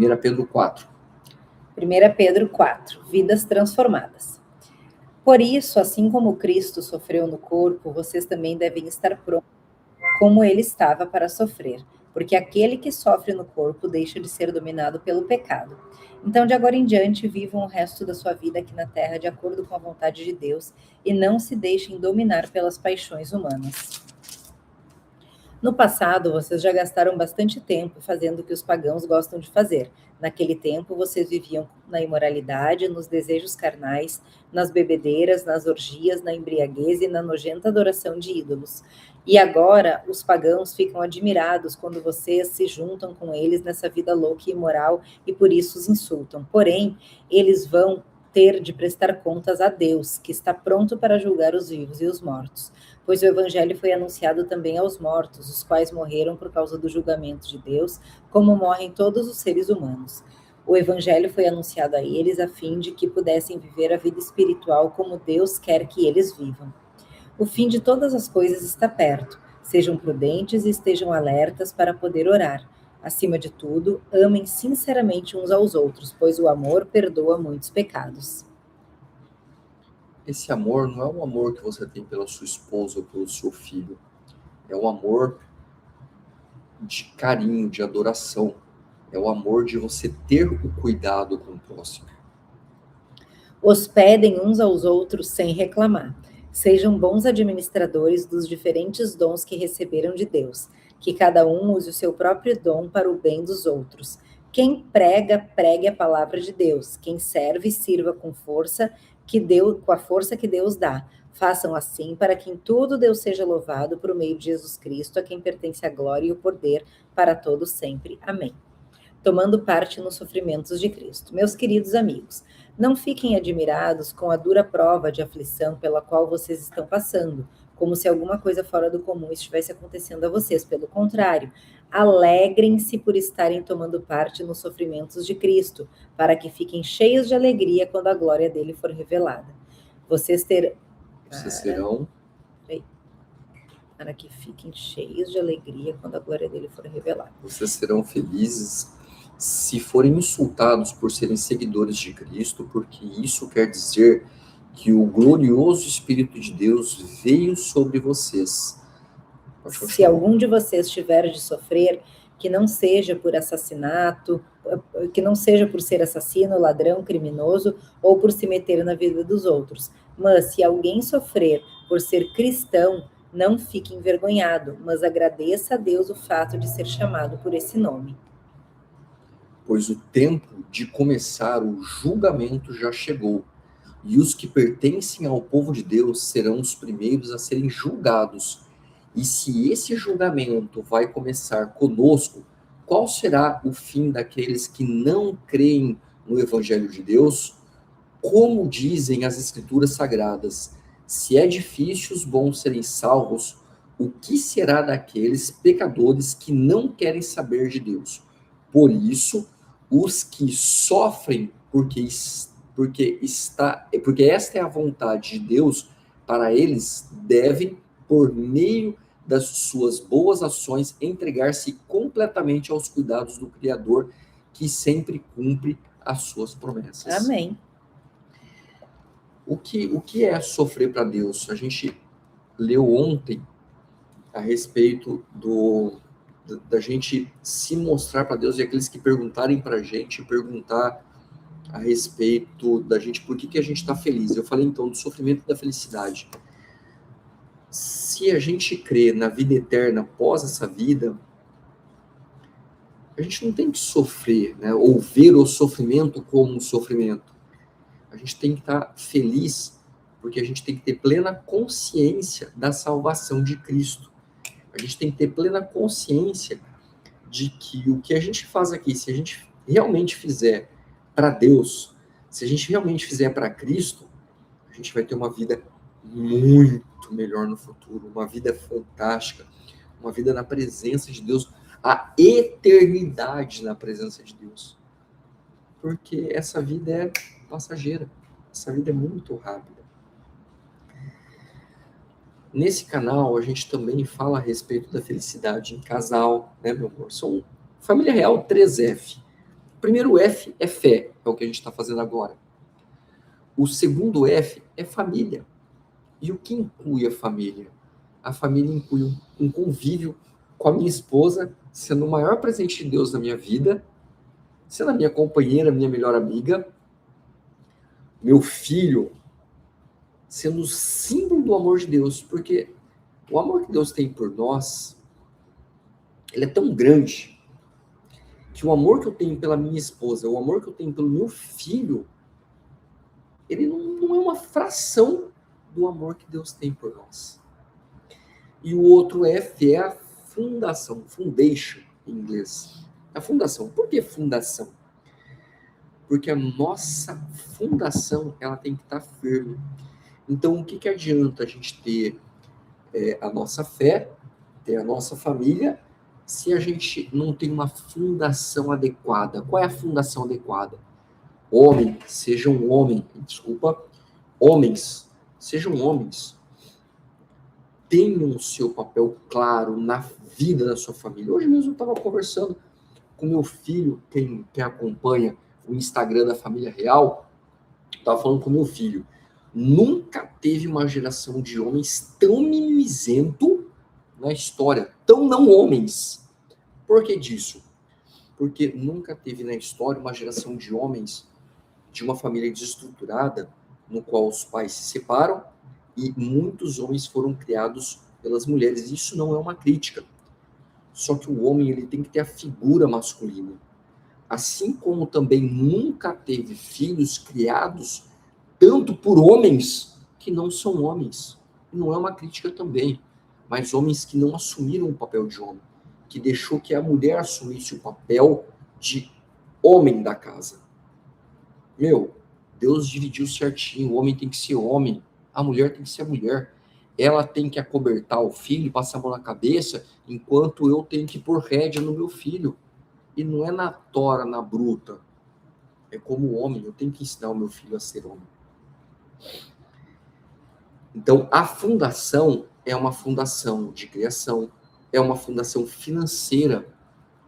1 Pedro 4. 1 Pedro 4, vidas transformadas. Por isso, assim como Cristo sofreu no corpo, vocês também devem estar prontos, como ele estava para sofrer, porque aquele que sofre no corpo deixa de ser dominado pelo pecado. Então, de agora em diante, vivam o resto da sua vida aqui na terra de acordo com a vontade de Deus e não se deixem dominar pelas paixões humanas. No passado, vocês já gastaram bastante tempo fazendo o que os pagãos gostam de fazer. Naquele tempo, vocês viviam na imoralidade, nos desejos carnais, nas bebedeiras, nas orgias, na embriaguez e na nojenta adoração de ídolos. E agora, os pagãos ficam admirados quando vocês se juntam com eles nessa vida louca e imoral e por isso os insultam. Porém, eles vão ter de prestar contas a Deus, que está pronto para julgar os vivos e os mortos. Pois o evangelho foi anunciado também aos mortos, os quais morreram por causa do julgamento de Deus, como morrem todos os seres humanos. O evangelho foi anunciado a eles a fim de que pudessem viver a vida espiritual como Deus quer que eles vivam. O fim de todas as coisas está perto. Sejam prudentes e estejam alertas para poder orar. Acima de tudo, amem sinceramente uns aos outros, pois o amor perdoa muitos pecados. Esse amor não é um amor que você tem pela sua esposa ou pelo seu filho. É um amor de carinho, de adoração. É o amor de você ter o cuidado com o próximo. Hospedem uns aos outros sem reclamar. Sejam bons administradores dos diferentes dons que receberam de Deus. Que cada um use o seu próprio dom para o bem dos outros. Quem prega, pregue a palavra de Deus. Quem serve, sirva com a força que Deus dá. Façam assim para que em tudo Deus seja louvado por meio de Jesus Cristo, a quem pertence a glória e o poder para todos sempre. Amém. Tomando parte nos sofrimentos de Cristo. Meus queridos amigos, não fiquem admirados com a dura prova de aflição pela qual vocês estão passando, como se alguma coisa fora do comum estivesse acontecendo a vocês. Pelo contrário, alegrem-se por estarem tomando parte nos sofrimentos de Cristo, para que fiquem cheios de alegria quando a glória dele for revelada. Vocês serão... Para que fiquem cheios de alegria quando a glória dele for revelada. Vocês serão felizes se forem insultados por serem seguidores de Cristo, porque isso quer dizer que o glorioso Espírito de Deus veio sobre vocês. Se algum de vocês tiver de sofrer, que não seja por assassinato, que não seja por ser assassino, ladrão, criminoso ou por se meter na vida dos outros. Mas se alguém sofrer por ser cristão, não fique envergonhado, mas agradeça a Deus o fato de ser chamado por esse nome. Pois o tempo de começar o julgamento já chegou, e os que pertencem ao povo de Deus serão os primeiros a serem julgados. E se esse julgamento vai começar conosco, qual será o fim daqueles que não creem no Evangelho de Deus? Como dizem as Escrituras Sagradas, se é difícil os bons serem salvos, o que será daqueles pecadores que não querem saber de Deus? Por isso, os que sofrem porque esta é a vontade de Deus para eles, devem, por meio das suas boas ações, entregar-se completamente aos cuidados do Criador, que sempre cumpre as suas promessas. Amém. O que é sofrer para Deus? A gente leu ontem a respeito da gente se mostrar para Deus, e aqueles que perguntarem para a gente, perguntar a respeito da gente, por que a gente está feliz. Eu falei então do sofrimento e da felicidade. Se a gente crê na vida eterna após essa vida, a gente não tem que sofrer, né, ou ver o sofrimento como um sofrimento. A gente tem que estar feliz, porque a gente tem que ter plena consciência da salvação de Cristo. A gente tem que ter plena consciência de que o que a gente faz aqui, se a gente realmente fizer para Deus, se a gente realmente fizer para Cristo, a gente vai ter uma vida muito melhor no futuro, uma vida fantástica, uma vida na presença de Deus, a eternidade na presença de Deus. Porque essa vida é passageira, essa vida é muito rápida. Nesse canal, a gente também fala a respeito da felicidade em casal, né, meu amor? São Família Real 3F. primeiro F é fé, é o que a gente está fazendo agora. O segundo F é família. E o que inclui a família? A família inclui um convívio com a minha esposa, sendo o maior presente de Deus na minha vida, sendo a minha companheira, minha melhor amiga, meu filho, sendo o símbolo do amor de Deus, porque o amor que Deus tem por nós, ele é tão grande, que o amor que eu tenho pela minha esposa, o amor que eu tenho pelo meu filho, ele não é uma fração do amor que Deus tem por nós. E o outro F é a fundação, foundation em inglês. A fundação. Por que fundação? Porque a nossa fundação, ela tem que estar firme. Então, o que adianta a gente ter a nossa fé, ter a nossa família, se a gente não tem uma fundação adequada? Qual é a fundação adequada? Homens, sejam homens. Tenham o seu papel claro na vida da sua família. Hoje mesmo eu estava conversando com meu filho, quem acompanha o Instagram da Família Real, estava falando com meu filho. Nunca teve uma geração de homens tão mimizento na história, tão não homens. Por que disso? Porque nunca teve na história uma geração de homens de uma família desestruturada, no qual os pais se separam e muitos homens foram criados pelas mulheres. Isso não é uma crítica. Só que o homem, ele tem que ter a figura masculina. Assim como também nunca teve filhos criados tanto por homens que não são homens. Não é uma crítica também, mas homens que não assumiram o papel de homem, que deixou que a mulher assumisse o papel de homem da casa. Deus dividiu certinho, o homem tem que ser homem, a mulher tem que ser mulher. Ela tem que acobertar o filho, passar a mão na cabeça, enquanto eu tenho que pôr rédea no meu filho. E não é na tora, na bruta. É como homem, eu tenho que ensinar o meu filho a ser homem. Então, a fundação é uma fundação de criação, é uma fundação financeira,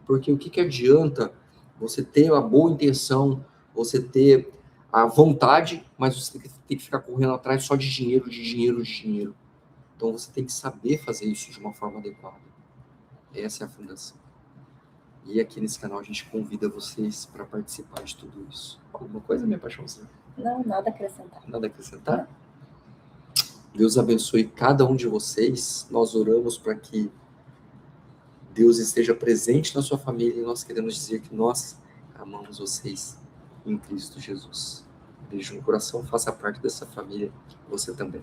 porque o que adianta você ter a boa intenção, você ter a vontade, mas você tem que ficar correndo atrás só de dinheiro. Então, você tem que saber fazer isso de uma forma adequada. Essa é a fundação. E aqui nesse canal a gente convida vocês para participar de tudo isso. Alguma coisa, minha paixãozinha? Não, nada a acrescentar. Nada a acrescentar? Deus abençoe cada um de vocês. Nós oramos para que Deus esteja presente na sua família e nós queremos dizer que nós amamos vocês em Cristo Jesus. Beijo no coração, faça parte dessa família, você também.